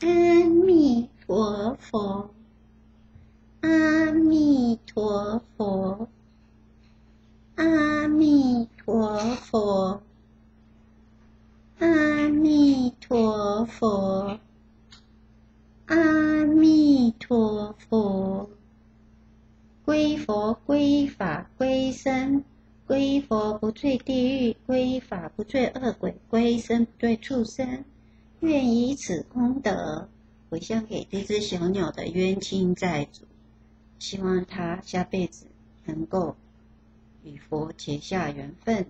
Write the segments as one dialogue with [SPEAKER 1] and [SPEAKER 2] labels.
[SPEAKER 1] 阿弥陀佛，阿弥陀佛，阿弥陀佛，阿弥陀佛，阿弥陀佛。归佛，归法，归僧。归佛不坠地狱，归法不坠恶鬼，归僧不坠畜生。愿以此功德回向给这只小鸟的冤亲债主，希望他下辈子能够与佛结下缘分。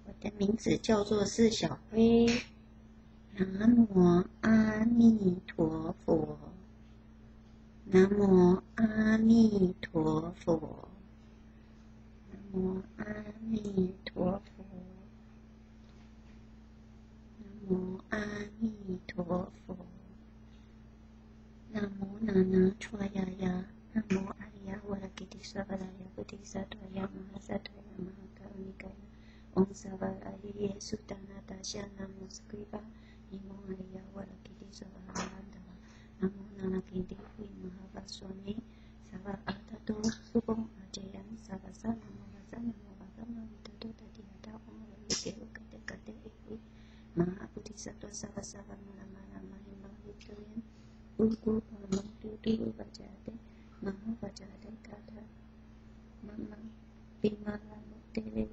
[SPEAKER 1] 我的名字叫做是小辉。南无阿弥陀佛，南无阿弥陀佛，南无阿弥陀佛，南无阿弥陀佛，南无那那戳呀呀，南无阿里呀瓦拉吉提萨巴拉呀布提萨陀呀玛哈萨陀呀玛哈卡尼嘎呀，嗡萨瓦拉耶苏达那达夏南无斯奎巴，尼摩阿里呀瓦拉吉提萨巴拉达。南无那那吉提慧玛哈巴索尼，萨瓦阿达多苏贡阿杰扬萨瓦萨南无巴萨南无巴萨南无达多达提亚达嗡阿里耶鲁嘎德嘎德耶慧玛哈布提萨多萨瓦萨瓦玛拉玛拉玛希玛希特耶乌古巴蒙嘟嘟巴加德玛哈巴加德嘎达玛玛比玛拉穆德雷。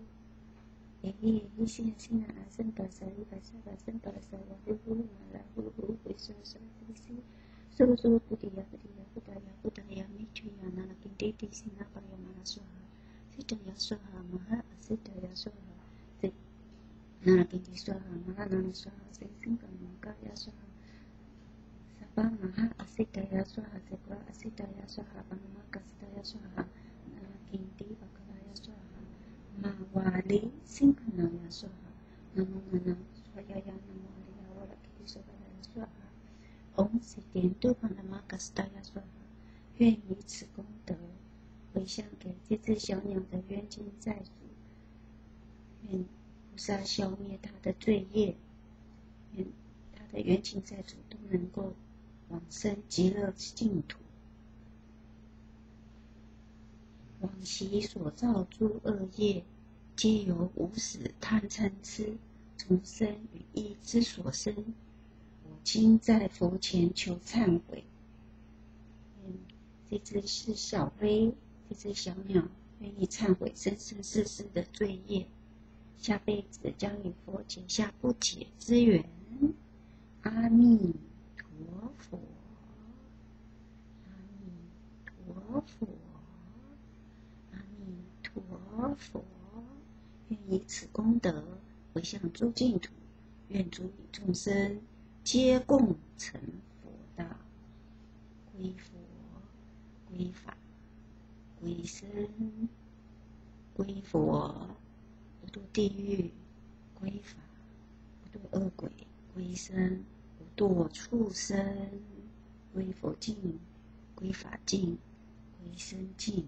[SPEAKER 1] 一心心阿僧巴萨利巴萨巴僧巴萨瓦呼呼玛拉呼呼维娑娑提西苏苏布提亚布提亚布达亚布达亚米提亚那那金提提西那巴亚玛拉娑哈西达亚娑哈玛哈西达亚娑哈西那那金提娑哈玛哈那那娑哈西辛巴玛嘎亚娑哈萨巴玛哈西达亚娑哈西巴西达亚娑哈巴玛嘎西达亚娑哈那那金提巴嘎亚娑哈玛瓦里辛巴那亚娑哈那么那那娑呀呀那么阿里呀瓦拉吉提娑巴亚娑哈。嗡悉殿度巴那玛嘎斯达亚娑哈，愿以此功德回向给这只小鸟的冤亲债主，愿菩萨消灭他的罪业，愿他的冤亲债主都能够往生极乐净土。往昔所造诸恶业，皆由无始贪嗔痴从生与意之所生。我今在佛前求忏悔。这只是小飞，这只小鸟愿意忏悔生生世世的罪业，下辈子将与佛结下不解之缘。阿弥陀佛，阿弥陀佛，阿弥陀佛。愿以此功德回向诸净土，愿诸与众生皆共成佛道。归佛，归法，归僧。归佛不堕地狱，归法不堕恶鬼，归僧不堕畜生。归佛净，归法净，归僧净。